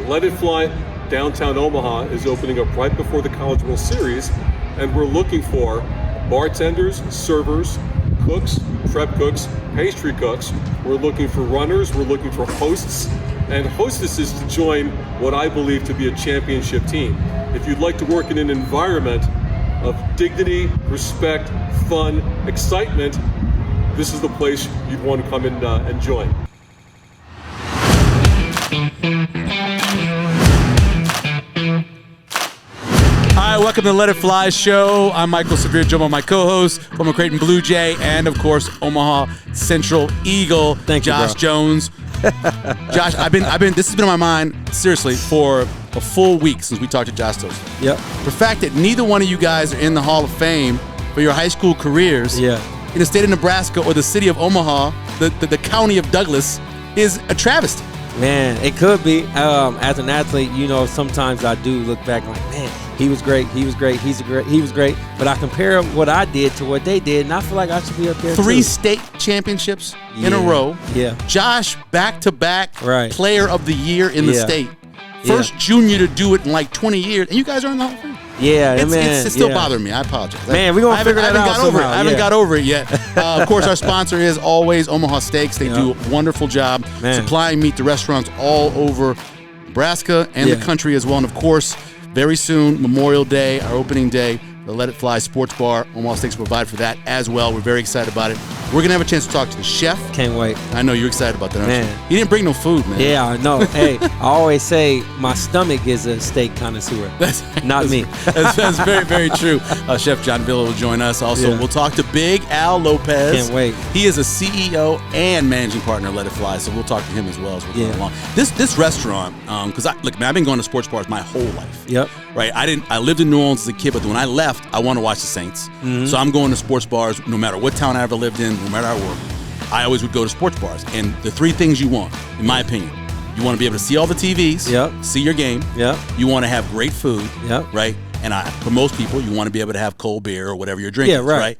Let It Fly downtown Omaha is opening up right before the College World Series, and we're looking for bartenders, servers, cooks, prep cooks, pastry cooks. We're looking for runners, we're looking for hosts and hostesses to join what I believe to be a championship team. If you'd like to work in an environment of dignity, respect, fun, excitement, this is the place you'd want to come in and join. Hi, welcome to the Let It Fly show. I'm Michael Severe, joined by my co-host, former Creighton Blue Jay, and of course, Omaha Central Eagle, Josh Jones. Josh, I've been. This has been on my mind seriously for a full week since we talked to Josh Toast. Yep. The fact that neither one of you guys are in the Hall of Fame for your high school careers, in the state of Nebraska or the city of Omaha, the county of Douglas, is a travesty. Man, it could be. As an athlete, you know, sometimes I do look back like, man, he was great, he was great, he was great. But I compare what I did to what they did, and I feel like I should be up there 3 too. state championships in a row. Yeah. Josh, back-to-back player of the year in the state. First junior to do it in like 20 years, and you guys are in the Hall of Fame. Yeah, it's still bothering me. I apologize. Man, we're going to figure that out somehow. I haven't got over it yet. Of course, our sponsor is always Omaha Steaks. They do a wonderful job supplying meat to restaurants all over Nebraska and the country as well. And, of course, very soon, Memorial Day, our opening day, the Let It Fly Sports Bar. Omaha Steaks will provide for that as well. We're very excited about it. We're going to have a chance to talk to the chef. Can't wait. I know you're excited about that, aren't you? He didn't bring no food, man. Yeah, I know. Hey, I always say my stomach is a steak connoisseur. Not me. That's very, very true. Chef John Villa will join us. Also, we'll talk to Big Al Lopez. Can't wait. He is a CEO and managing partner of Let It Fly, so we'll talk to him as well as we're going along. This restaurant, because I've been going to sports bars my whole life. Yep. Right. I lived in New Orleans as a kid, but when I left, I wanted to watch the Saints. So I'm going to sports bars no matter what town I ever lived in, no matter how I worked. I always would go to sports bars. And the 3 things you want, in my opinion, you want to be able to see all the TVs, see your game. Yep. You want to have great food. Yep. Right. And for most people, you want to be able to have cold beer or whatever you're drinking. Yeah, right.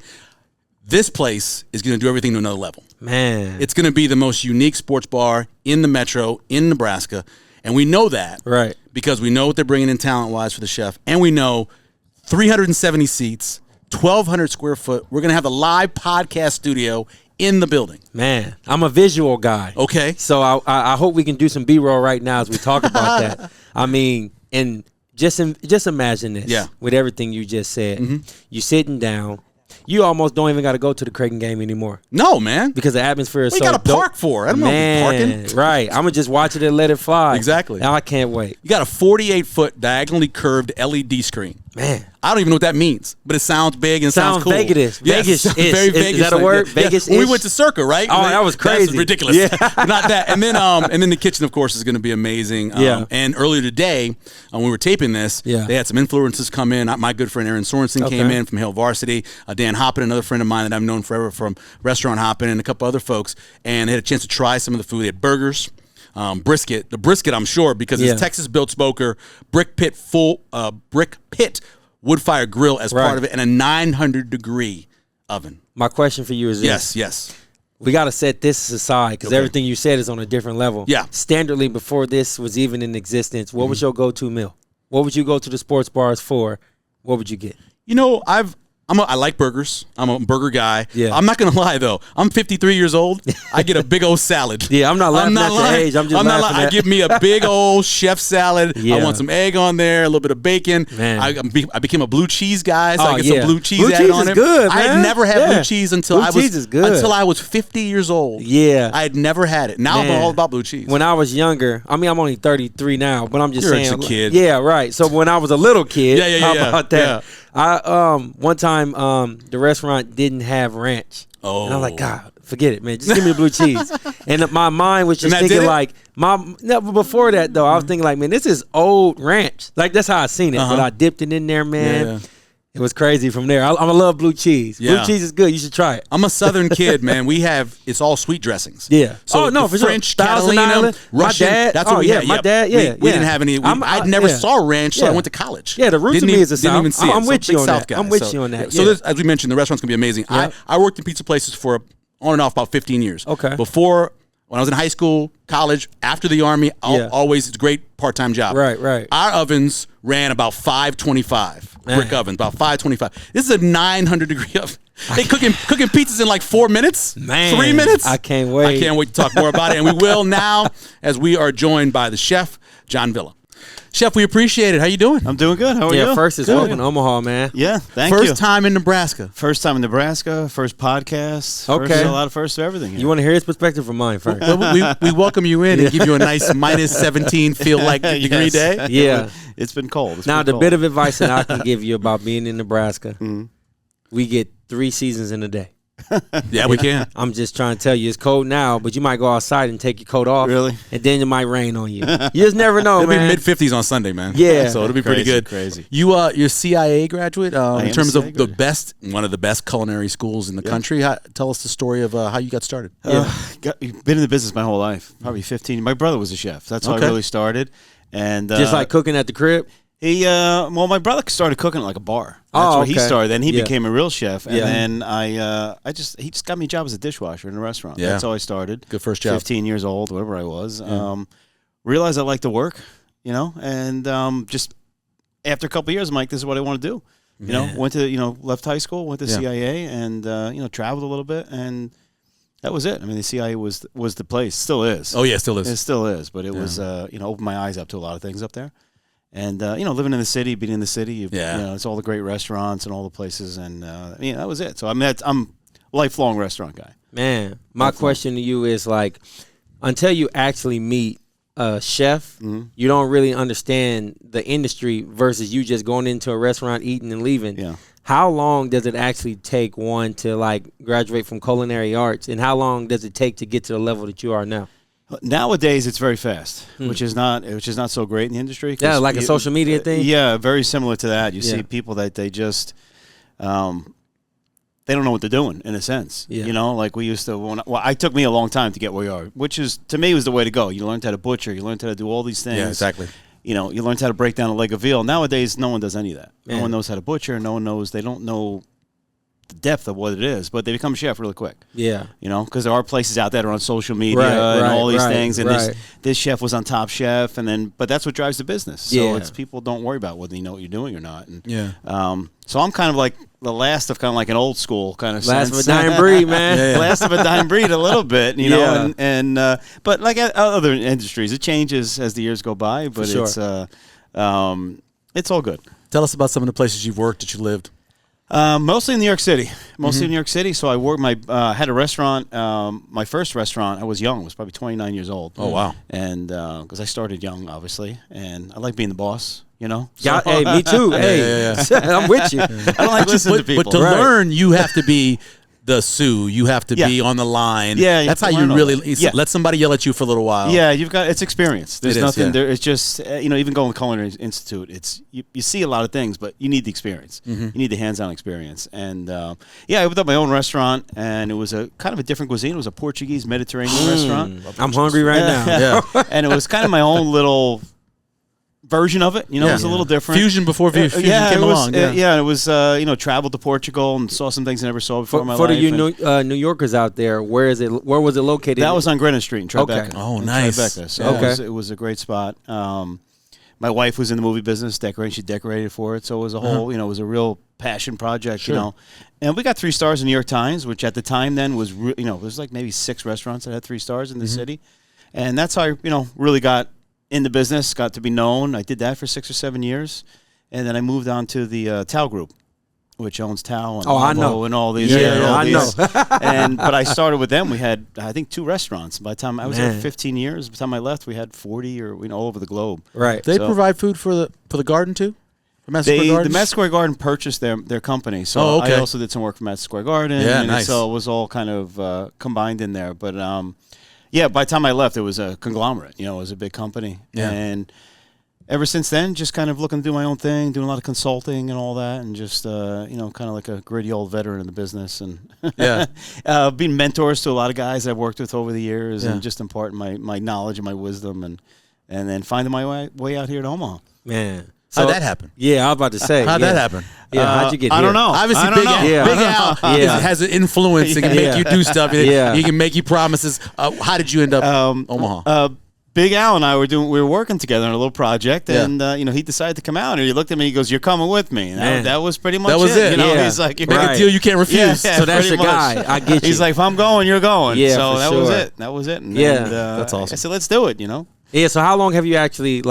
This place is going to do everything to another level. Man. It's going to be the most unique sports bar in the metro, in Nebraska. And we know that. Right. Because we know what they're bringing in talent-wise for the chef. And we know 370 seats, 1,200 square foot. We're going to have a live podcast studio in the building. Man, I'm a visual guy. Okay. So I hope we can do some B-roll right now as we talk about that. I mean, and just imagine this. Yeah. With everything you just said. You sitting down. You almost don't even got to go to the Creighton game anymore. No, man. Because the atmosphere is so dope. We got to park for it. I don't know if we're parking. Right. I'm going to just watch it and let it fly. Exactly. Now I can't wait. You got a 48-foot diagonally curved LED screen. Man. I don't even know what that means, but it sounds big and sounds cool. Vegas-ish. Yes, Vegas-ish. Very Vegas. Is that a word? Vegas-ish? Well, we went to Circa, right? Oh, that was crazy. That's ridiculous. Yeah. Not that. And then the kitchen, of course, is going to be amazing. And earlier today, when we were taping this, they had some influencers come in. My good friend Aaron Sorensen came in from Hale Varsity. Dan Hoppin, another friend of mine that I've known forever from Restaurant Hoppin, and a couple other folks. And they had a chance to try some of the food. They had burgers. Brisket. The brisket, I'm sure, because it's Texas-built smoker, brick pit wood fire grill as part of it, and a 900-degree oven. My question for you is this. Yes. We got to set this aside because everything you said is on a different level. Yeah. Standardly, before this was even in existence, what was your go-to meal? What would you go to the sports bars for? What would you get? You know, I like burgers. I'm a burger guy. Yeah. I'm not going to lie, though. I'm 53 years old. I get a big old salad. Yeah, I'm not laughing at your age. I'm just laughing at... I give me a big old chef salad. Yeah. I want some egg on there, a little bit of bacon. Man. I became a blue cheese guy, so I get some blue cheese Blue added cheese on is it. good, man. I had never had blue cheese until until I was 50 years old. Yeah. I had never had it. Now I'm all about blue cheese. When I was younger, I mean, I'm only 33 now, but I'm just saying. You're a kid. Yeah, right. So when I was a little kid, how about that? Yeah. One time the restaurant didn't have ranch. Oh. And I'm like, God, forget it, man. Just give me the blue cheese. And my mind was just thinking like, before that though, I was thinking like, man, this is old ranch. Like that's how I seen it. But I dipped it in there, man. Yeah. It was crazy from there. I love blue cheese. Yeah. Blue cheese is good. You should try it. I'm a Southern kid, man. It's all sweet dressings. Yeah. So for French, sure. Catalina, Russian. My dad, that's what we had. My dad, we didn't have any. I never saw ranch, so I went to college. Yeah, the roots of me is the South. Didn't even see I'm it. with you on that. Guy. I'm with you on that. So as we mentioned, the restaurant's gonna be amazing. Yeah. I worked in pizza places for on and off about 15 years. Okay. Before when I was in high school, college, after the Army, always it's a great part-time job. Right. Our ovens ran about 525, brick ovens, about 525. This is a 900-degree oven. They cooking pizzas in like 4 minutes, 3 minutes. I can't wait. I can't wait to talk more about it. And we will now, as we are joined by the chef, John Villa. Chef, we appreciate it. How you doing? I'm doing good. How are you? Yeah, first is welcome to Omaha, man. Yeah, thank you. First time in Nebraska. First time in Nebraska. First podcast. Okay. First, a lot of firsts for everything. Here. You want to hear his perspective from mine first? Well, we welcome you in and give you a nice minus 17 feel like degree day. Yeah. It's been cold. Now, the bit of advice that I can give you about being in Nebraska, we get 3 seasons in a day. Yeah, we can. I'm just trying to tell you, it's cold now, but you might go outside and take your coat off. Really? And then it might rain on you. You just never know, It'll man. be mid-50s on Sunday, man. Yeah. So it'll be pretty good. Crazy. You're a CIA graduate in terms of CIA one of the best culinary schools in the country. Tell us the story of how you got started. Been in the business my whole life, probably 15. My brother was a chef. That's how I really started. And just like cooking at the crib? My brother started cooking at like a bar. That's where he started. Then he became a real chef, and then he just got me a job as a dishwasher in a restaurant. Yeah. That's how I started. Good first job. 15 years old, whatever I was. Realized I liked to work, and just after a couple of years, I'm like, this is what I want to do. Went to left high school, went to CIA, and traveled a little bit, and that was it. I mean, the CIA was the place. Still is. Oh yeah, still is. It still is. But it was opened my eyes up to a lot of things up there. And living in the city, being in the city, it's all the great restaurants and all the places, and that was it. So I'm a lifelong restaurant guy. Man, my question to you is like, until you actually meet a chef, you don't really understand the industry versus you just going into a restaurant, eating and leaving. Yeah. How long does it actually take one to like graduate from culinary arts, and how long does it take to get to the level that you are now? Nowadays, it's very fast, which is not so great in the industry. Yeah, like a social media thing. Yeah, very similar to that. You see people that they just they don't know what they're doing in a sense. Yeah. Like we used to. It took me a long time to get where we are, which is to me was the way to go. You learned how to butcher, you learned how to do all these things. Yeah, exactly. You learned how to break down a leg of veal. Nowadays, no one does any of that. Man. No one knows how to butcher. No one knows. They don't know the depth of what it is, but they become a chef really quick. Yeah. Because there are places out there that are on social media and all these things, and this chef was on Top Chef, but that's what drives the business. So it's people don't worry about whether you know what you're doing or not. And, so I'm kind of like the last of kind of like an old school kind of last sense. of a dying breed, man. Last of a dying breed a little bit, know, and but like other industries, it changes as the years go by, but it's all good. Tell us about some of the places you've worked that you lived. Mostly in New York City. In New York City. So I worked had a restaurant. My first restaurant, I was young. I was probably 29 years old. Oh, wow. And because I started young, obviously. And I like being the boss, So, yeah, hey, me too. Hey, I'm with you. I don't like listening to people. But to learn, you have to be the sue. You have to be on the line. Yeah, that's how you really let somebody yell at you for a little while. Yeah, it's experience. There's nothing there. It's just even going to Culinary Institute. It's you see a lot of things, but you need the experience. You need the hands-on experience. And I opened up my own restaurant, and it was a kind of a different cuisine. It was a Portuguese Mediterranean restaurant. I'm hungry right now. Yeah, and it was kind of my own little version of it, it was a little different. Fusion before fusion came along. It was traveled to Portugal and saw some things I never saw before in my life. For the New Yorkers out there, where was it located? That was on Greenwich Street in Tribeca. Okay. Oh, nice. Tribeca. So it was a great spot. My wife was in the movie business, decorating. She decorated for it, so it was a whole, it was a real passion project, And we got 3 stars in the New York Times, which at the time then was, there's like maybe 6 restaurants that had 3 stars in the city, and that's how I, really got in the business, got to be known. I did that for 6 or 7 years, and then I moved on to the Tao Group, which owns Tao and I know. and all these. I know. But I started with them. We had, I think, 2 restaurants. By the time I was there 15 years, by the time I left, we had 40 or all over the globe. Right. They provide food for the garden too. The Madison Square Garden purchased their company, so I also did some work for Madison Square Garden. Yeah, and nice. So it was all kind of combined in there, but. By the time I left, it was a conglomerate. It was a big company. Yeah. And ever since then, just kind of looking to do my own thing, doing a lot of consulting and all that, and just, kind of like a gritty old veteran in the business. And being mentors to a lot of guys I've worked with over the years and just imparting my knowledge and my wisdom and then finding my way out here to Omaha. Man. How'd that happen? Yeah, I was about to say. How'd that happen? Yeah, how'd you get here? I don't know. Obviously, Big Al has an influence and can make you do stuff. He can make you promises. How did you end up Omaha? Big Al and I we were working together on a little project, and he decided to come out, and he looked at me, he goes, "You're coming with me." And that was pretty much it. You know, he's like, "Make a deal you can't refuse." So that's your guy. I get you. He's like, "If I'm going, you're going." Yeah, so that sure. was it. That was it. And that's awesome. I said, "Let's do it." You know. Yeah. So how long have you actually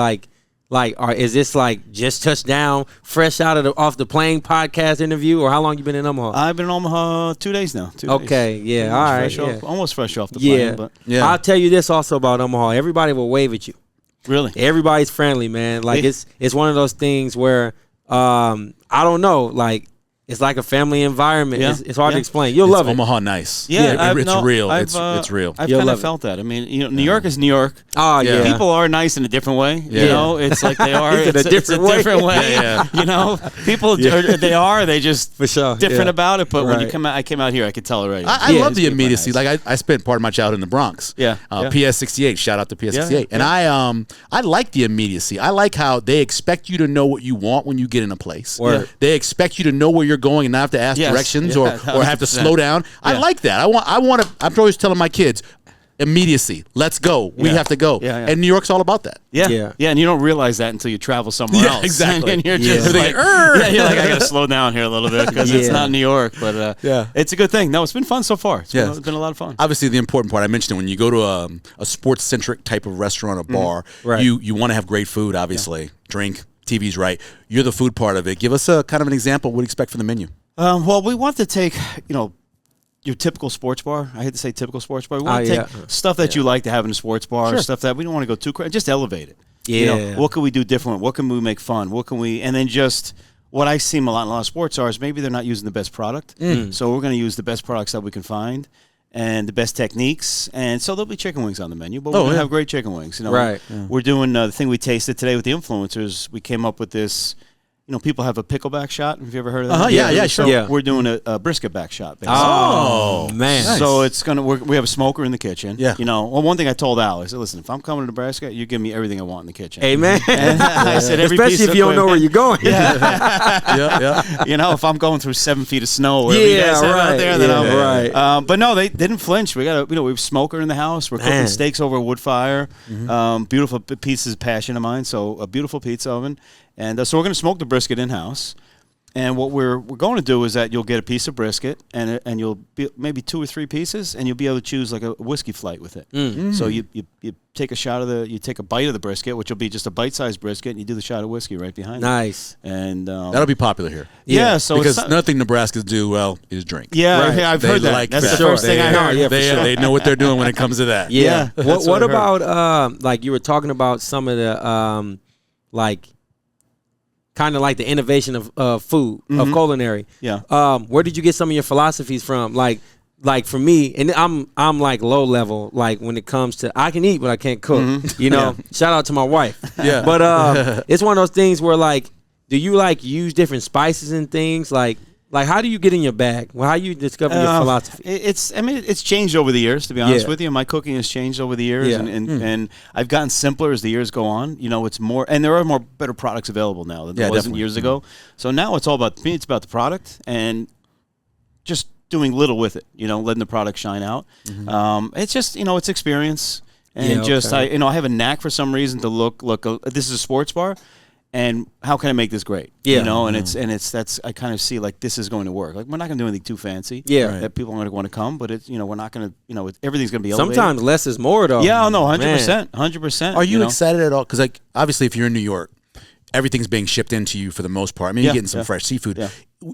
is this like just touched down, fresh out of off the plane podcast interview, or how long you been in Omaha? I've been in Omaha 2 days now. 2 days. Okay, yeah, all right, almost fresh off the plane. But I'll tell you this also about Omaha. Everybody will wave at you. Really, everybody's friendly, man. Like it's one of those things where I don't know, like. It's like a family environment. Yeah. It's hard to explain. You'll love it. Omaha nice. Yeah, it's real. It's real. I've kind of felt that. I mean, New York is New York. Oh, yeah. People are nice in a different way. Yeah. You know, it's like they are. It's a different way. Yeah. You know, people they just for sure different about it. But when I came out here, I could tell already. I love the immediacy. Nice. Like I spent part of my childhood in the Bronx. PS68. Shout out to PS68. And I like the immediacy. I like how they expect you to know what you want when you get in a place. They expect you to know where you're going and not have to ask directions or have to slow down. I like that. I'm always telling my kids, immediacy. Let's go. We have to go. And New York's all about that. Yeah. And you don't realize that until you travel somewhere else. Exactly. And you're just like, you're like, I got to slow down here a little bit because it's not New York. But it's a good thing. No, it's been fun so far. It's been a lot of fun. Obviously, the important part I mentioned it when you go to a sports-centric type of restaurant or bar, you want to have great food, obviously. Drink, TV's right. You're the food part of it. Give us a kind of an example. What do you expect from the menu? Well, we want to take, your typical sports bar. I hate to say typical sports bar. We want to take stuff that you like to have in a sports bar, stuff that we don't want to go too crazy. Just elevate it. Yeah. What can we do different? What can we make fun? What can we? And then just what I see a lot of sports bars, maybe they're not using the best product. So we're going to use the best products that we can find and the best techniques. And so there'll be chicken wings on the menu, but we're going to have great chicken wings. We're doing the thing we tasted today with the influencers. We came up with this. People have a pickleback shot. Have you ever heard of that? Yeah, sure. Yeah. We're doing a brisket back shot. Basically. Oh, man. Nice. So it's we have a smoker in the kitchen. Yeah. Well, one thing I told Al, I said, listen, if I'm coming to Nebraska, you give me everything I want in the kitchen. Amen. And I said, especially if you don't know where you're going. If I'm going through 7 feet of snow, wherever you guys have out there, then I'm but no, they didn't flinch. We got we have a smoker in the house. We're cooking steaks over a wood fire. Beautiful pieces of passion of mine. So a beautiful pizza oven. And so we're going to smoke the brisket in-house. And what we're going to do is that you'll get a piece of brisket, and you'll be maybe 2 or 3 pieces, and you'll be able to choose like a whiskey flight with it. So you take a shot of you take a bite of the brisket, which will be just a bite-sized brisket, and you do the shot of whiskey right behind it. Nice. And that'll be popular here. So because nothing Nebraskans do well is drink. I've heard that. Like That's the first thing I heard. They know what they're doing when it comes to that. What about like you were talking about some of the kind of like the innovation of food, of culinary. Where did you get some of your philosophies from? Like for me, and I'm like low level, like when it comes to I can eat but I can't cook. Shout out to my wife. But it's one of those things where like, do you like use different spices and things like how do you get in your bag? Well, how you discover your philosophy? It's changed over the years, to be honest with you. My cooking has changed over the years, and I've gotten simpler as the years go on. It's more, and there are better products available now than there wasn't years ago. So now it's all about me. It's about the product and just doing little with it. Letting the product shine out. It's just it's experience and I have a knack for some reason to look. This is a sports bar. And how can I make this great? And it's that's I kind of see like this is going to work. Like we're not going to do anything too fancy. That people are going to want to come, but it's we're not going to everything's going to be elevated. Sometimes less is more though. 100%. Are you excited at all? Because like obviously if you're in New York, everything's being shipped into you for the most part. I mean, you're getting some fresh seafood.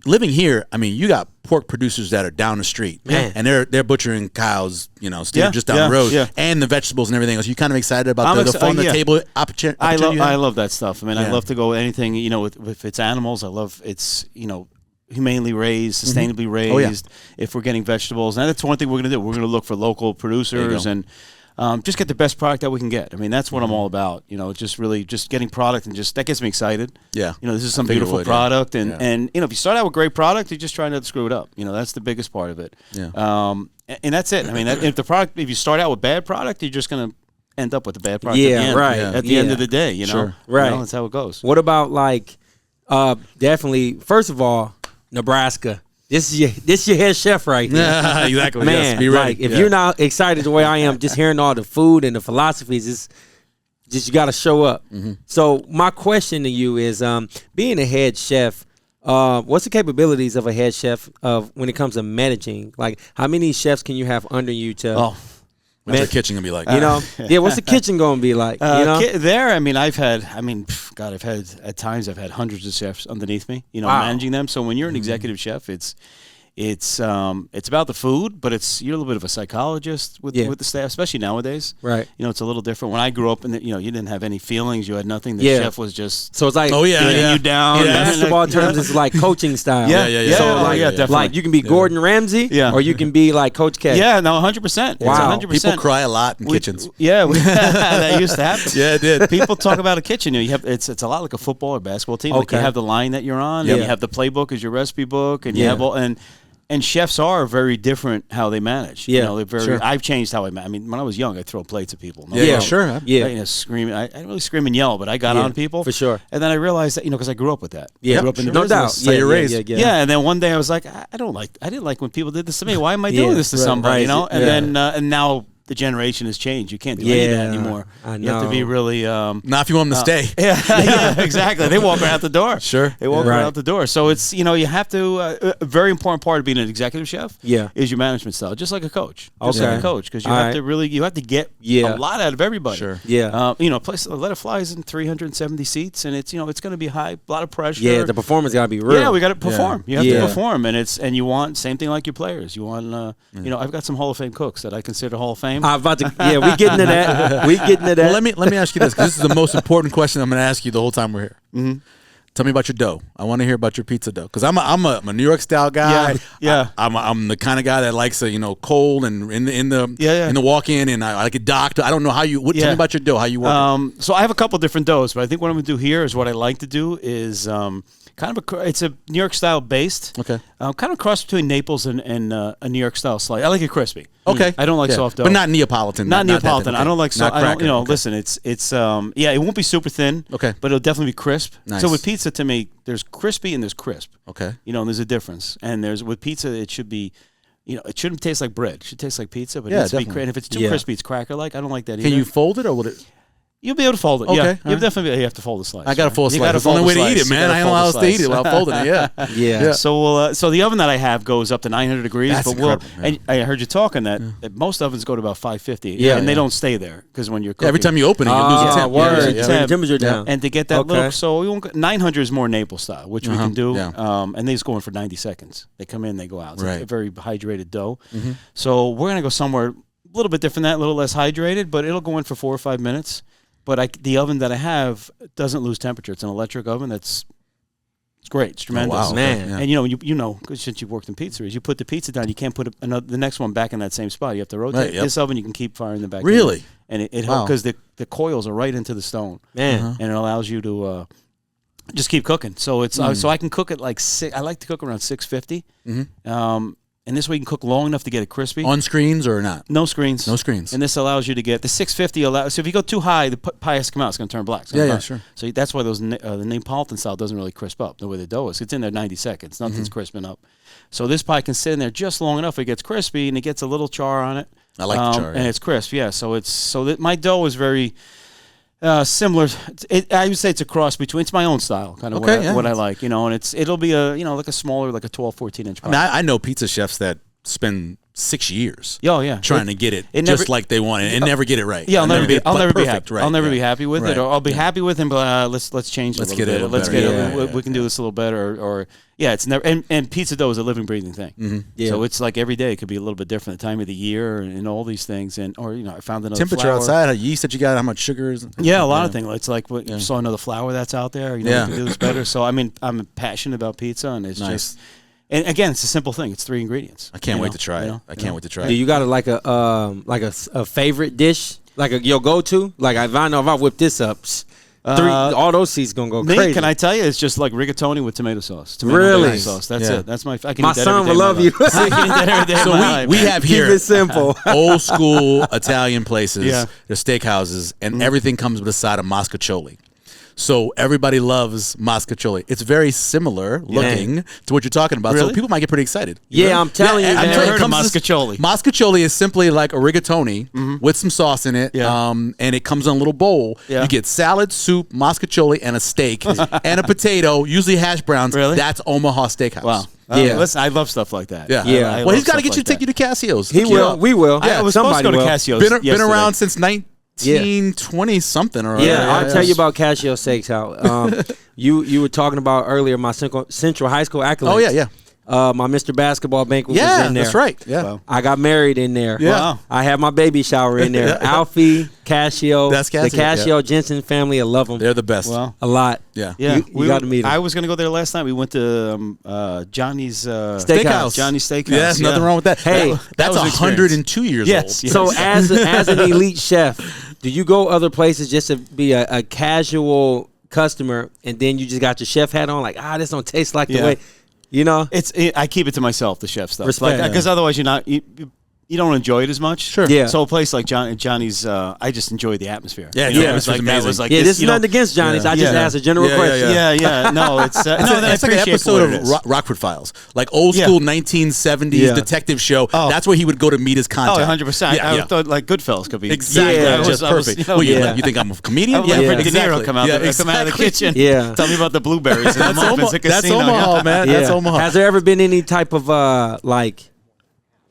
Living here, I mean, you got pork producers that are down the street, and they're butchering cows, just down the road, and the vegetables and everything else. You kind of excited about the farm to table opportunity? I love that stuff. I mean, I love to go anything. If it's animals, I love it's humanely raised, sustainably raised. If we're getting vegetables, and that's one thing we're going to do. We're going to look for local producers and. Just get the best product that we can get. I mean, that's what I'm all about. Just really just getting product and just that gets me excited. This is some beautiful product, and if you start out with great product, you're just trying not to screw it up. That's the biggest part of it. And that's it. I mean, if you start out with bad product, you're just gonna end up with a bad product. Yeah, at the end, right. At the end of the day, you know, Sure. Right. You know, that's how it goes. What about like, definitely? First of all, Nebraska. This is your head chef right here. Yeah, exactly. Man, Yes, be ready. like if you're not excited the way I am, just hearing all the food and the philosophies, it's just you got to show up. So my question to you is, being a head chef, what's the capabilities of a head chef of when it comes to managing? Like, how many chefs can you have under you to? What's your kitchen gonna be like? You know, what's the kitchen gonna be like? You know, I've had at times I've had hundreds of chefs underneath me, you know, Wow. managing them. So when you're an executive chef, it's about the food, but you're a little bit of a psychologist with the staff, especially nowadays. Right. You know, it's a little different. When I grew up, and you didn't have any feelings, you had nothing. The chef was just so it's like getting you down. in basketball terms, it's like coaching style. Yeah. So like, definitely. like you can be Gordon Ramsay, or you can be like Coach K. Yeah, no, 100%. Wow. 100%. People cry a lot in kitchens. Yeah, that used to happen. Yeah, it did. People talk about a kitchen. You have it's a lot like a football or basketball team. Like you have the line that you're on, and you have the playbook as your recipe book, and you have all and chefs are very different how they manage. Yeah, you know, they're very. I've changed how I manage. I mean, when I was young, I'd throw plates at people. No problem. Sure. Yeah. You know, screaming. I didn't really scream and yell, but I got on people for sure. And then I realized that, you know, because I grew up with that. Yeah, I grew up in the no business. doubt. So you're raised. Yeah, and then one day I was like, I didn't like when people did this to me. Why am I doing this to somebody? right. You know, and Yeah. then and now the generation has changed. You can't do any of that anymore. I You have to know. be really. Not if you want them to stay. Yeah, exactly. They walk right out the door. Sure. They walk right out the door. So it's, you know, you have to. A very important part of being an executive chef. Is your management style, just like a coach. Just like a coach, because you have to really, you have to get a lot out of everybody. Sure. Yeah. You know, Let It Fly is in 370 seats, and it's, you know, it's going to be high, a lot of pressure. Yeah, the performance got to be real. Yeah, we got to perform. Yeah. You have to perform, and you want same thing like your players. You want, you know, I've got some Hall of Fame cooks that I consider Hall of Fame. I'm about to. Yeah, we getting to that. We getting to that. Well, let me ask you this, because this is the most important question I'm going to ask you the whole time we're here. Mm-hmm. Tell me about your dough. I want to hear about your pizza dough, because I'm a New York style guy. Yeah. I'm the kind of guy that likes cold and in the walk in, and I like a docked. I don't know how you. Tell me about your dough. How you work? So I have a couple different doughs, but I think what I'm going to do here is what I like to do is it's a New York style based. Okay. Kind of cross between Naples and a New York style slice. I like it crispy. Okay. I don't like soft dough, but not Neapolitan. Not Neapolitan. that, I don't like soft. cracker. You know, listen, it's it won't be super thin. Okay. But it'll definitely be crisp. Nice. So with pizza, to me, there's crispy and there's crisp. Okay. You know, and there's a difference. And with pizza, it should be. You know, it shouldn't taste like bread. It should taste like pizza, but it needs to be definitely. and if it's too crispy, it's cracker-like. I don't like that either. Can you fold it, or would it? You'll be able to fold it. Okay, Yeah, right. definitely have to fold a slice. I got to fold a You slice. gotta It's the only fold way a to eat slice. it, man. You I gotta don't know how else fold to a eat it slice. without folding it. Yeah. Yeah. So the oven that I have goes up to 900 degrees, That's but incredible, and I heard you talking that most ovens go to about 550. Yeah, and they don't stay there because when you're cooking, Every time you open it, you lose a temp. Word. Yeah, Bring the temperature down. and to get that Okay. look, so we won't go, 900 is more Naples style, which we can do. Yeah. And they just go in for 90 seconds. They come in, they go out. It's Right. a very hydrated dough. So we're gonna go somewhere a little bit different, than that a little less hydrated, but it'll go in for 4 or 5 minutes. But the oven that I have doesn't lose temperature. It's an electric oven. It's great. It's tremendous. wow. Man. Yeah. And you know, 'cause since you've worked in pizzeries, you put the pizza down. You can't put the next one back in that same spot. You have to rotate. Right, yep. This oven you can keep firing the back. Really? And it Wow. because the coils are right into the stone, Man. and it allows you to just keep cooking. So it's so I can cook it like I like to cook around 650. And this way you can cook long enough to get it crispy. On screens or not? No screens. No screens. And this allows you to get the 650. So if you go too high, the pie has to come out. It's going to turn black. It's gonna Yeah, burn. sure. So that's why the Neapolitan style doesn't really crisp up the way the dough is. It's in there 90 seconds. Nothing's crisping up. So this pie can sit in there just long enough. It gets crispy and it gets a little char on it. I like the char, and yeah. it's crisp. Yeah. My dough is very. Similar. I would say it's a cross between. It's my own style, kind of what I like, you know. And it'll be like a smaller, like a 12, 14 inch pie. I mean, I know pizza chefs that spend 6 years. Oh yeah, trying to get it just never, like they want it and never get it right. Yeah, I'll never be perfect, happy. Right, I'll never be happy with it, or I'll be happy with him. But let's change. Let's a get little it. bit. Let's better. get it. We can do this a little better. Or it's never. And pizza dough is a living, breathing thing. Yeah. So it's like every day it could be a little bit different. The time of the year and all these things. And I found another Temperature flour. outside, how yeast that you got, how much sugar is. Yeah, a lot of things. It's like you saw another flour that's out there. You know, we can do this better. So I mean, I'm passionate about pizza, and it's just. And again, it's a simple thing. It's 3 ingredients. I can't wait to try it. I can't wait to try it. Do you got a favorite dish, like your go-to? Like if I whip this up, All those seats gonna go me, crazy. Can I tell you? It's just like rigatoni with tomato sauce. Really? Tomato sauce. That's it. That's my. I can My eat that son every will day love of my you. life. I can eat that every day of So my life. we have here Keep it simple. old school Italian places, Yeah. the steakhouses, and everything comes with a side of mascacholi. So everybody loves mascacholi. It's very similar looking to what you're talking about. Really? So people might get pretty excited. Yeah, I'm telling you, I've man. never heard of comes- mascacholi. Mascacholi is simply like a rigatoni with some sauce in it, Yeah. and it comes in a little bowl. Yeah. You get salad, soup, mascacholi, and a steak, and a potato, usually hash browns. Really? That's Omaha Steakhouse. Wow. Yeah. Listen, I love stuff like that. Yeah. Yeah. I Well, he's love got to stuff get you like take you to Cassio's. He will. We will. I was supposed to go to Cassio's. Been yesterday. around since 1920 something or Yeah, I'll tell you about Cassio Steakhouse. You were talking about earlier my Central High School accolades. Oh yeah. My Mr. Basketball banquet was Yeah, in there. that's right. Yeah. Wow. I got married in there. Yeah. Wow. I had my baby shower in there. Alfie, Cassio, That's Cassio, the Cassio Jensen family. I love them They're the best. Wow. a lot. Yeah. Yeah, You got to meet him. I was going to go there last night. We went to Johnny's Steakhouse. Johnny's Steakhouse. Yeah, there's nothing wrong with that. Hey, that's was an experience. 102 years Yes, old. yes. So as an elite chef, do you go other places just to be a casual customer, and then you just got your chef hat on, like this don't taste like the Yeah. way, you know? I keep it to myself, the chef stuff. Respect. Because otherwise you don't enjoy it as much. Sure. Yeah. So a place like Johnny's, I just enjoy the atmosphere. Yeah, You know, yeah, it was atmosphere's like that amazing. was like Yeah, this is you know- nothing against Johnny's. I just Yeah. asked a general Yeah, question. Yeah. No, it's It's, no. it's I like an appreciate episode what it is. of Rockford Files, like old school 1970s Yeah. detective show. Oh. That's where he would go to meet his Oh, contact. 100%. Yeah, I yeah. thought like Goodfellas could be Exactly. Yeah. That's just perfect. you know, Well, yeah. you think I'm a comedian? I'm like Yeah. De Niro come out of the kitchen. Yeah. Tell me about the blueberries and the muffins at That's casino. Omaha, man. Yeah. That's Omaha. Has there ever been any type of like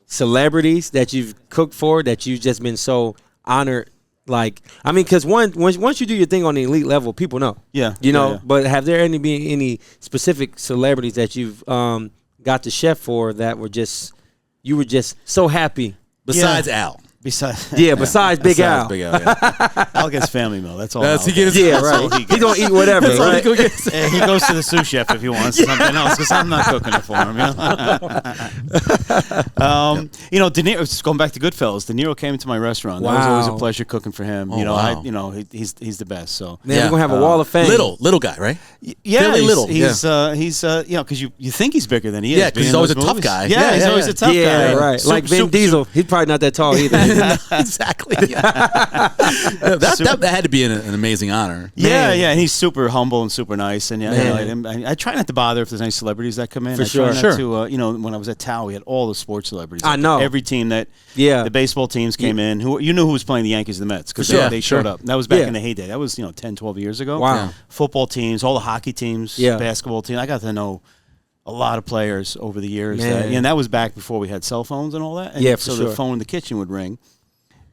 celebrities that you've cooked for that you've just been so honored? Like, I mean, because once you do your thing on the elite level, people know. Yeah. You know, Yeah. but have there been any specific celebrities that you've got the chef for that you were just so happy? Besides Al. Besides, Yeah, besides Big Al. Big Al, yeah. Al gets family meal. That's all. That's- Al he gets- gets. Yeah, That's all right. he He's gonna gets. eat whatever, That's all he right? go get. And he goes to the sous chef if he wants something else because I'm not cooking it for him. You know, De Niro. Going back to Goodfellas, De Niro came to my restaurant. That was always a Wow. pleasure cooking for him. Oh, You know, wow. he's the best. So Man, we're gonna have a wall of fame. Little guy, right? yeah, Fairly little, He's you know, because you think he's bigger than he is. Yeah, 'cause being he's in always those a tough movies. guy. Yeah, Yeah, he's yeah, always yeah. a tough Yeah, guy. right. Like Vin Soup- Diesel. He's probably not that tall either. Exactly. That had to be an amazing honor. Yeah, Man. yeah, and he's super humble and super nice, and Man. I try not to bother if there's any celebrities that come in. For I sure. try not Sure. to, you know, when I was at Tao, we had all the sports celebrities. I know. every team that. Yeah. The baseball teams came in. Who you knew who was playing the Yankees and the Mets because For sure. they showed Sure. up. That was back Yeah. in the heyday. That was 10, 12 years ago. Wow. Yeah. Football teams, all the hockey teams, Yeah. basketball teams. I got to know a lot of players over the years. Man. And that was back before we had cell phones and all that. And Yeah, for so sure. the phone in the kitchen would ring.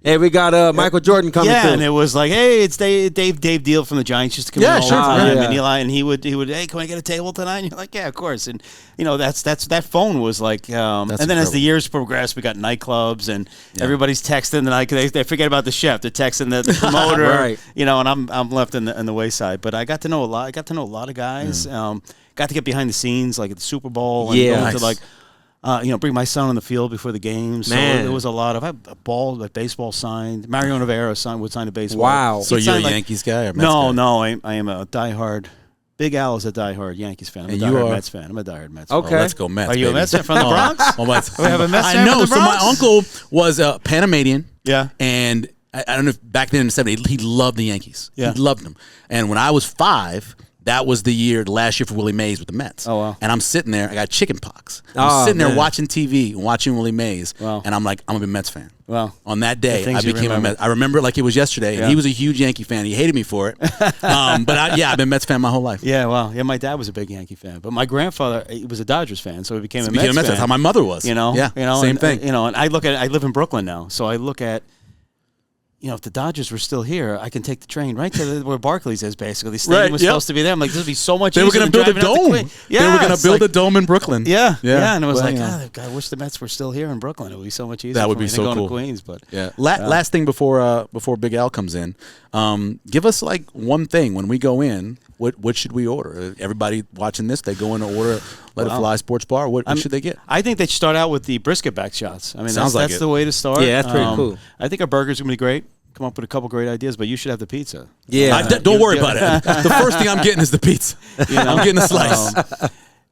Hey, we got Michael Jordan coming Yeah, through. and it was like, hey, it's Dave Deal from the Giants used to come Yeah, in all sure. the time, Yeah. and Eli, and he would, hey, can I get a table tonight? And you're like, yeah, of course. And you know, that's that phone was like, and then as incredible. the years progressed, we got nightclubs, and everybody's texting, and they forget about the chef, they're texting the promoter, Right. You know, and I'm left in the wayside. But I got to know a lot. I got to know a lot of guys. Got to get behind the scenes, like at the Super Bowl, and Yeah. go Nice. to like. Bring my son on the field before the game. So Man. there was a lot of a baseball signed. Mario Rivera would sign a baseball. Wow. So He'd you're a sign, like- Yankees guy or Mets No, guy? no, I am a diehard. Big Al is a diehard Yankees fan. I'm And a you diehard are? Mets fan. I'm a diehard Mets Okay. fan. Oh, let's go Mets. Are you a baby. Mets fan from the Bronx? Oh, Mets. We have a Mets I fan know. from the So my Bronx? uncle was a Panamanian. Yeah. And I don't know if back then in the 70s, he loved the Yankees. Yeah. He loved them. And when I was 5, that was the last year for Willie Mays with the Mets. Oh, wow. And I'm sitting there, I got chicken pox. I'm Oh, sitting there man. watching TV, watching Willie Mays. Wow. And I'm like, I'm going to be a Mets fan. Wow. On that day, things I you became a remember. Mets. I remember it like it was yesterday. Yeah. And he was a huge Yankee fan. He hated me for it. But I've been a Mets fan my whole life. Yeah, well, yeah, my dad was a big Yankee fan, but my grandfather he was a Dodgers fan, so he became a Became Mets a Mets fan. fan. That's how my mother was. Yeah. Same and, thing. And I look at I live in Brooklyn now, so I look at. If the Dodgers were still here, I can take the train right to where Barclays is. Basically, the stadium Right, was yep. supposed to be there. I'm like, this would be so much. They were easier going to than build a driving out to dome. Queens. They were going to it's build like- a dome in Brooklyn. Yeah, and it was Well, like, yeah. God, I wish the Mets were still here in Brooklyn. It would be so much easier. That would for be me so than going cool. to Queens, but Yeah. Last thing before Big Al comes in, give us like one thing when we go in. What should we order? Everybody watching this, they go in and order Let It Fly Sports Bar. What should they get? I think they should start out with the brisket back shots. I mean, Sounds like that's it. the way to start. Yeah, that's pretty cool. I think our burgers are going to be great. come up with a couple great ideas, but you should have the pizza. Yeah. Don't worry about it. The first thing I'm getting is the pizza. I'm getting a slice.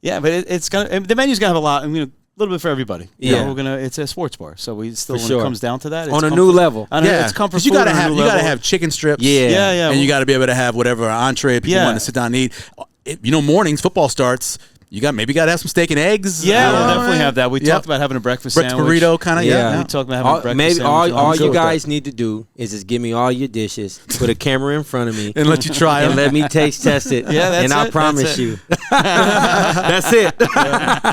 Yeah, but it's gonna. The menu's gonna have a lot. I mean, a little bit for everybody. Yeah, It's a sports bar, so we still For when sure. it comes down to that, it's on a new level. It's comfort 'Cause you food gotta on a have new you gotta level. have chicken strips. Yeah. And you got to be able to have whatever entree people want to sit down and eat. Mornings football starts. You got to have some steak and eggs. Yeah, we'll definitely have that. We talked about having a breakfast sandwich. burrito kind of. Yeah. We talked about having a breakfast Maybe sandwich. all I'm you good guys need to do is just give me all your dishes, put a camera in front of me, and let you try and it. let me taste test it. Yeah, that's and I it. promise That's it. you, that's it.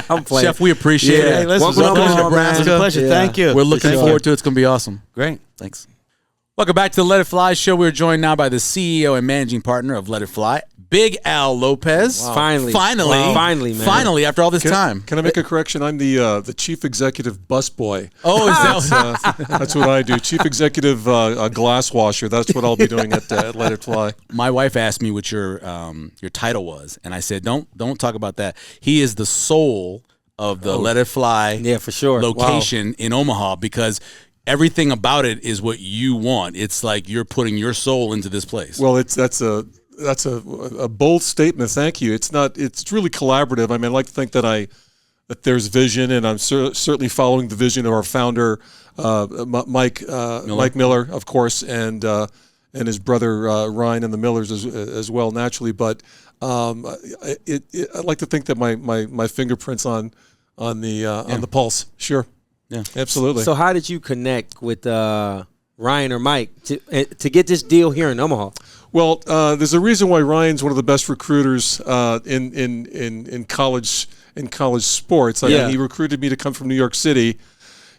I'm playing. Chef, we appreciate Yeah. it. Hey, listen, Welcome it was to a Nebraska. pleasure. It was a pleasure. Yeah. Thank you. We're looking sure. forward to it. It's going to be awesome. Great. Thanks. Welcome back to the Let It Fly show. We're joined now by the CEO and managing partner of Let It Fly, Big Al Lopez. Wow. Finally, man. Finally, after all this time. Can I make a correction? I'm the chief executive busboy. Oh, is that That's what I do. Chief executive glass washer. That's what I'll be doing at Let It Fly. My wife asked me what your title was, and I said, "Don't talk about that." He is the soul of the Let It Fly for sure location in Omaha because everything about it is what you want. It's like you're putting your soul into this place. Well, that's a bold statement. Thank you. It's really collaborative. I mean, I like to think that there's vision, and I'm certainly following the vision of our founder, Mike Miller, of course, and his brother Ryan and the Millers as well, naturally. But I like to think that my fingerprints on the pulse. Sure. Yeah, absolutely. So how did you connect with Ryan or Mike to get this deal here in Omaha? Well, there's a reason why Ryan's one of the best recruiters in college sports. I mean, he recruited me to come from New York City.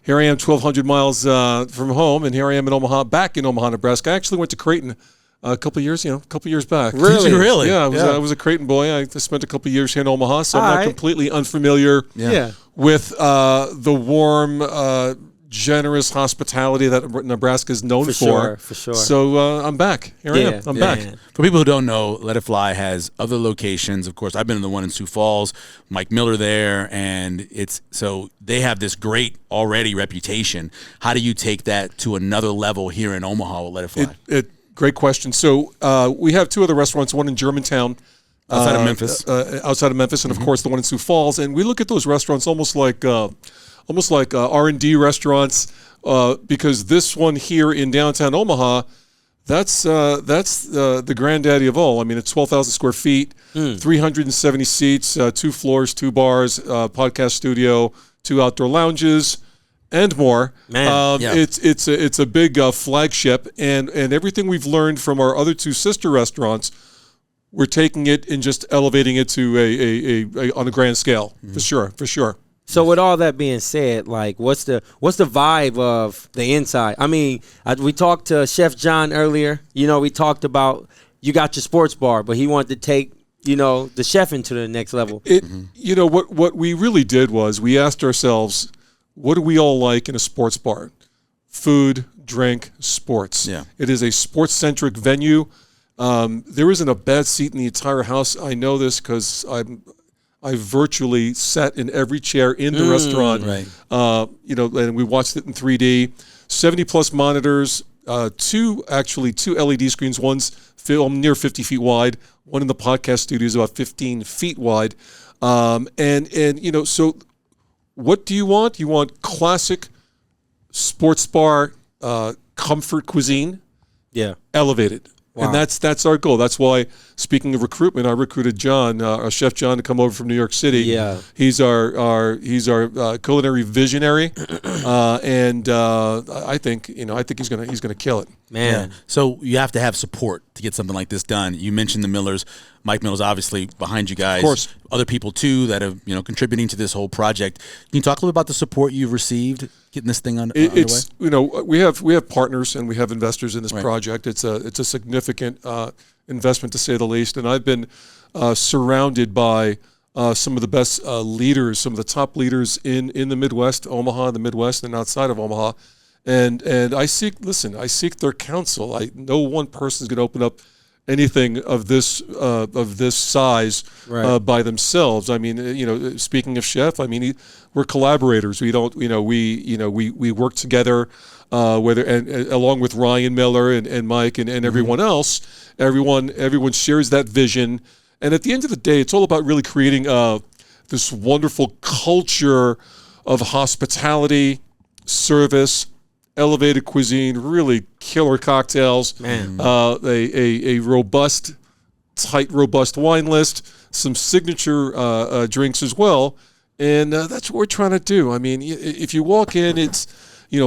Here I am, 1,200 miles from home, and here I am in Omaha, back in Omaha, Nebraska. I actually went to Creighton a couple years back. Really? Did you really? Yeah, I was a Creighton boy. I spent a couple of years here in Omaha, so I'm not completely unfamiliar with the warm, generous hospitality that Nebraska is known for. For sure. So I'm back. Here I am. I'm back. For people who don't know, Let It Fly has other locations. Of course, I've been in the one in Sioux Falls, Mike Miller there, and so they have this great already reputation. How do you take that to another level here in Omaha with Let It Fly? Great question. So we have two other restaurants, one in Germantown, outside of Memphis, and of course the one in Sioux Falls. And we look at those restaurants almost like R&D restaurants, because this one here in downtown Omaha, that's the granddaddy of all. I mean, it's 12,000 square feet, 370 seats, 2 floors, 2 bars, podcast studio, 2 outdoor lounges, and more. Man, It's a big flagship, and everything we've learned from our other 2 sister restaurants, we're taking it and just elevating it to a on a grand scale, for sure. So with all that being said, like, what's the vibe of the inside? I mean, we talked to Chef John earlier. We talked about you got your sports bar, but he wanted to take the chef into the next level. What we really did was we asked ourselves, what do we all like in a sports bar? Food, drink, sports. Yeah. It is a sports-centric venue. There isn't a bad seat in the entire house. I know this because I virtually sat in every chair in the restaurant. Right. And we watched it in 3D. 70-plus monitors, 2 LED screens. One's near 50 feet wide. One in the podcast studio is about 15 feet wide. So what do you want? You want classic sports bar comfort cuisine. Yeah. Elevated. Wow. And that's our goal. That's why, speaking of recruitment, I recruited John, our Chef John, to come over from New York City. Yeah. He's our culinary visionary, and I think he's gonna kill it. Man. Yeah. So you have to have support to get something like this done. You mentioned the Millers. Mike Miller's obviously behind you guys. Of course. Other people too that have contributing to this whole project. Can you talk a little about the support you've received getting this thing underway? It's we have partners and we have investors in this project. It's a significant investment, to say the least. And I've been surrounded by some of the best leaders, some of the top leaders in the Midwest, Omaha, the Midwest, and outside of Omaha. And I seek their counsel. No one person is going to open up anything of this size by themselves. I mean, speaking of chef, I mean, we're collaborators. We don't, we work together, along with Ryan Miller and Mike and everyone else. Everyone shares that vision, and at the end of the day, it's all about really creating this wonderful culture of hospitality, service, elevated cuisine, really killer cocktails, a robust wine list, some signature drinks as well, and that's what we're trying to do. I mean, if you walk in, it's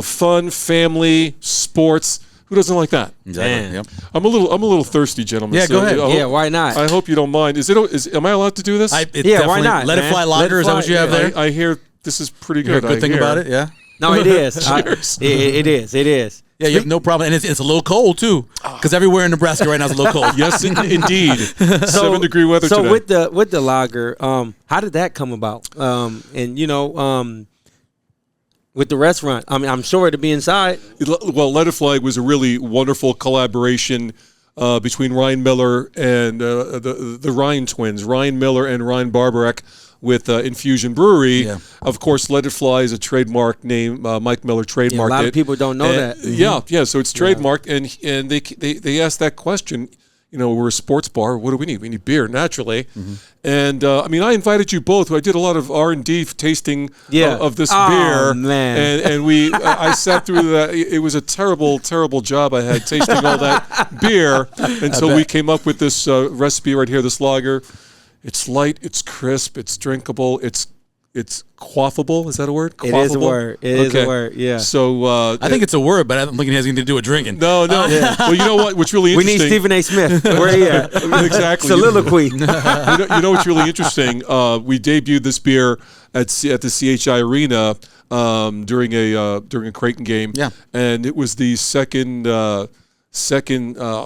fun, family, sports. Who doesn't like that? Exactly. Yep. I'm a little thirsty, gentlemen. Yeah, go ahead. Why not? I hope you don't mind. Am I allowed to do this? Why not? Let it fly lager. Is that what you have there? I hear this is pretty good. Good thing about it, yeah. No, it is. It is. Yeah, you have no problem, and it's a little cold too, because everywhere in Nebraska right now is a little cold. Yes, indeed. 7-degree weather today. So with the lager, how did that come about? With the restaurant, I mean, I'm sure it'll be inside. Well, Let It Fly was a really wonderful collaboration between Ryan Miller and the Ryan twins, Ryan Miller and Ryan Barbarek, with Infusion Brewery. Yeah. Of course, Let It Fly is a trademark name. Mike Miller trademarked it. A lot of people don't know that. Yeah. So it's trademarked, and they asked that question. We're a sports bar. What do we need? We need beer, naturally. Mm-hmm. And I invited you both. I did a lot of R&D tasting of this beer. Man. And I sat through that. It was a terrible, terrible job I had tasting all that beer. And so we came up with this recipe right here, this lager. It's light, it's crisp, it's drinkable, it's quaffable. Is that a word? Quaffable? It is a word. It is a word. Yeah. So I think it's a word, but I don't think it has anything to do with drinking. No. Well, you know what? What's really interesting? We need Stephen A. Smith. Where he at? Exactly. Soliloquy. You know what's really interesting? We debuted this beer at the CHI Arena during a Creighton game. Yeah. And it was the second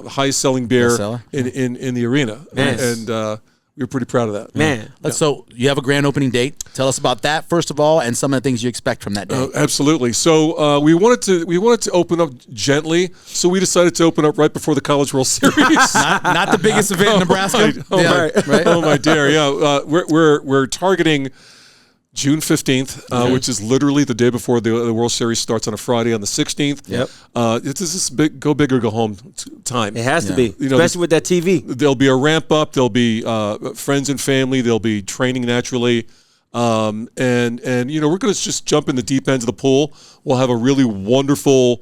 highest selling beer in the arena. Nice. And we were pretty proud of that. Man. So you have a grand opening date. Tell us about that, first of all, and some of the things you expect from that day. Absolutely. So we wanted to open up gently, so we decided to open up right before the College World Series. not the biggest event in Nebraska. Oh my dear. Yeah. We're targeting June 15th, which is literally the day before the World Series starts on a Friday on the 16th. Yep. This is big, go big or go home time. It has to be, especially with that TV. There'll be a ramp up. There'll be friends and family. There'll be training naturally. And we're going to just jump in the deep end of the pool. We'll have a really wonderful,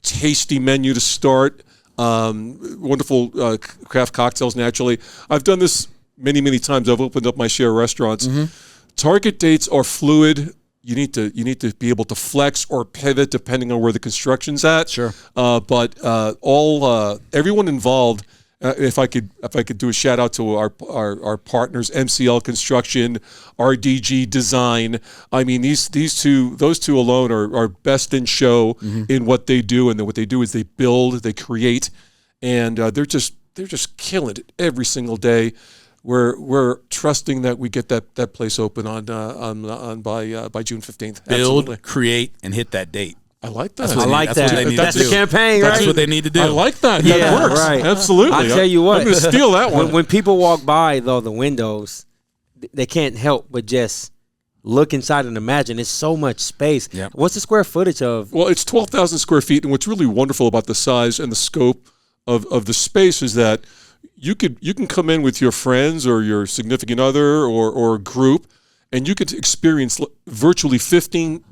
tasty menu to start. Wonderful craft cocktails naturally. I've done this many, many times. I've opened up my share of restaurants. Mm-hmm. Target dates are fluid. You need to be able to flex or pivot depending on where the construction's at. Sure. But everyone involved. If I could do a shout out to our partners, MCL Construction, RDG Design. I mean, those two alone are best in show in what they do, and what they do is they build, they create, and they're just killing it every single day. We're trusting that we get that place open by June 15th. Build, Absolutely. Create, and hit that date. I like that. That's the campaign, right? That's what they need to do. I like that. That works. Right. Absolutely. I'll tell you what. I'm going to steal that one. When people walk by, though, the windows, they can't help but just look inside and imagine. It's so much space. Yep. What's the square footage of? Well, it's 12,000 square feet, and what's really wonderful about the size and the scope of the space is that you can come in with your friends or your significant other or a group, and you could experience virtually 15.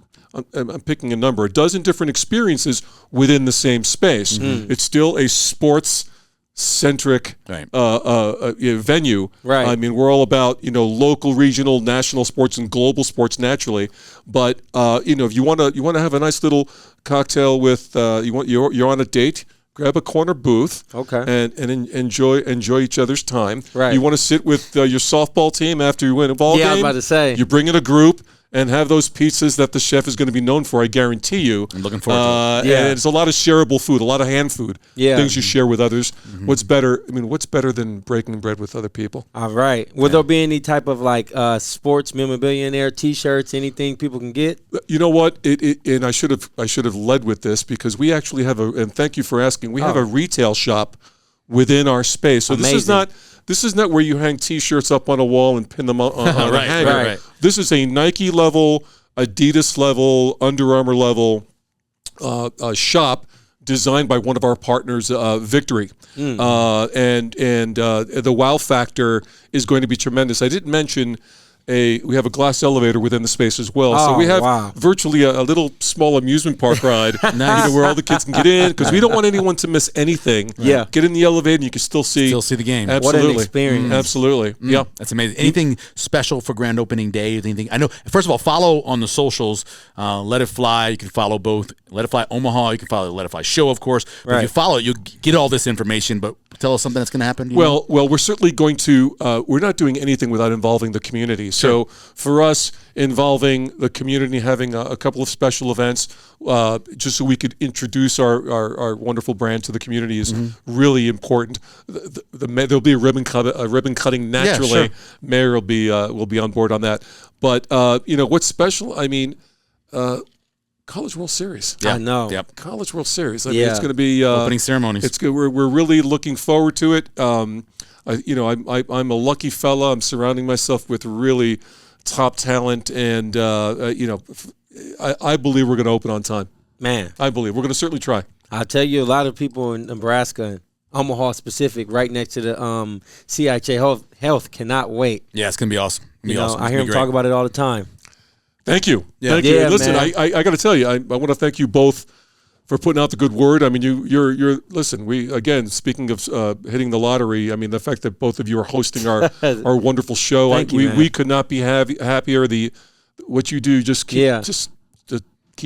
I'm picking a number, a dozen different experiences within the same space. Mm-hmm. It's still a sports-centric venue. Right. I mean, we're all about local, regional, national sports, and global sports naturally. But if you want to have a nice little cocktail with you're on a date. Grab a corner booth, and enjoy each other's time. Right. You want to sit with your softball team after you win a ball game. Yeah, I was about to say. You bring in a group and have those pizzas that the chef is going to be known for. I guarantee you. I'm looking forward to it. And it's a lot of shareable food, a lot of hand food. Yeah. Things you share with others. Mm-hmm. What's better? I mean, what's better than breaking bread with other people? All right. Will there be any type of sports memorabilia in there, T-shirts, anything people can get? You know what? And I should have led with this because we actually have and thank you for asking. We have a retail shop within our space. So Amazing. this is not where you hang T-shirts up on a wall and pin them on a hanger. Right. This is a Nike level, Adidas level, Under Armour level shop designed by one of our partners, Victory. And the wow factor is going to be tremendous. I didn't mention we have a glass elevator within the space as well. So we have virtually a little small amusement park ride where all the kids can get in, because we don't want anyone to miss anything. Yeah. Get in the elevator and you can still see the game. Absolutely. What an experience. Absolutely. Yeah. That's amazing. Anything special for grand opening day? Anything? I know, first of all, follow on the socials, Let It Fly. You can follow both Let It Fly Omaha. You can follow Let It Fly Show, of course. But if you follow it, you'll get all this information. But tell us something that's going to happen. Well, we're certainly going to, we're not doing anything without involving the community. So for us, involving the community, having a couple of special events, just so we could introduce our wonderful brand to the community is really important. There'll be a ribbon cutting naturally. Yeah, sure. Mayor will be on board on that. But what's special? I mean, College World Series. Yeah. I know. Yep. College World Series. I mean, it's going to be opening ceremonies. It's good. We're really looking forward to it. I'm a lucky fella. I'm surrounding myself with really top talent, and I believe we're going to open on time. Man, I believe we're going to certainly try. I'll tell you, a lot of people in Nebraska and Omaha specific, right next to the CIHA Health, cannot wait. Yeah, it's going to be awesome. Awesome. I hear them talk about it all the time. Thank you. Yeah. Thank you. Yeah, Listen, man. I got to tell you, I want to thank you both for putting out the good word. I mean, you're listen, we, again, speaking of hitting the lottery, I mean, the fact that both of you are hosting our wonderful show, we could not be happier. What you do, just keep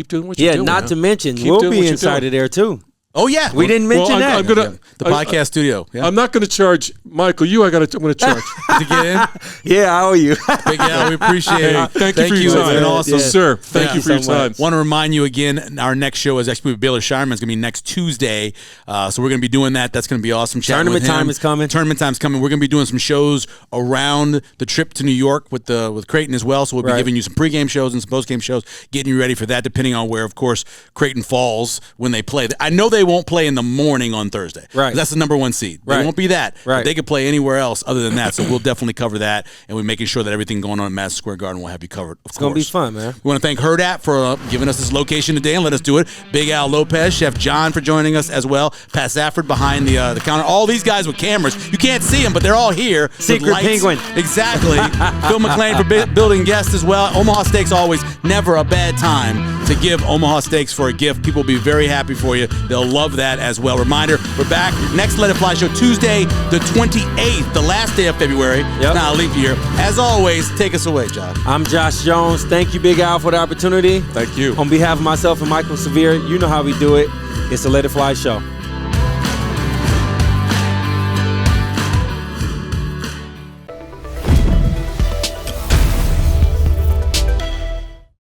doing what you're doing. Yeah, not to mention, Keep we'll doing be what you're inside doing. of there too. Oh, yeah. We didn't mention that. The podcast studio. Yeah. I'm not going to charge Michael. I'm going to charge to get in. Yeah, I owe you. Big Al, we appreciate it. Thank you for your time. It's been awesome. Sir, thank you for your time. Want to remind you again, our next show is actually with Baylor Shireman. It's going to be next Tuesday. So we're going to be doing that. That's going to be awesome. Tournament time is coming. Tournament time's coming. We're going to be doing some shows around the trip to New York with Creighton as well. So we'll be giving you some pregame shows and some postgame shows, getting you ready for that, depending on where, of course, Creighton falls when they play. I know they won't play in the morning on Thursday. Right. That's the number one seed. Right. It won't be that. Right. But they could play anywhere else other than that. So we'll definitely cover that, and we're making sure that everything going on in Madison Square Garden will have you covered. It's going to be fun, man. We want to thank Hurrdat for giving us this location today and let us do it. Big Al Lopez, Chef John for joining us as well. Pat Safford behind the counter. All these guys with cameras. You can't see them, but they're all here. Secret Penguin. Exactly. Phil McClain for building guests as well. Omaha Steaks always never a bad time to give Omaha Steaks for a gift. People will be very happy for you. They'll love that as well. Reminder, we're back. Next Let It Fly show, Tuesday the 28th, the last day of February. Yep. Now, leap year. As always, take us away, Josh. I'm Josh Jones. Thank you, Big Al, for the opportunity. Thank you. On behalf of myself and Michael Severe, you know how we do it. It's the Let It Fly show.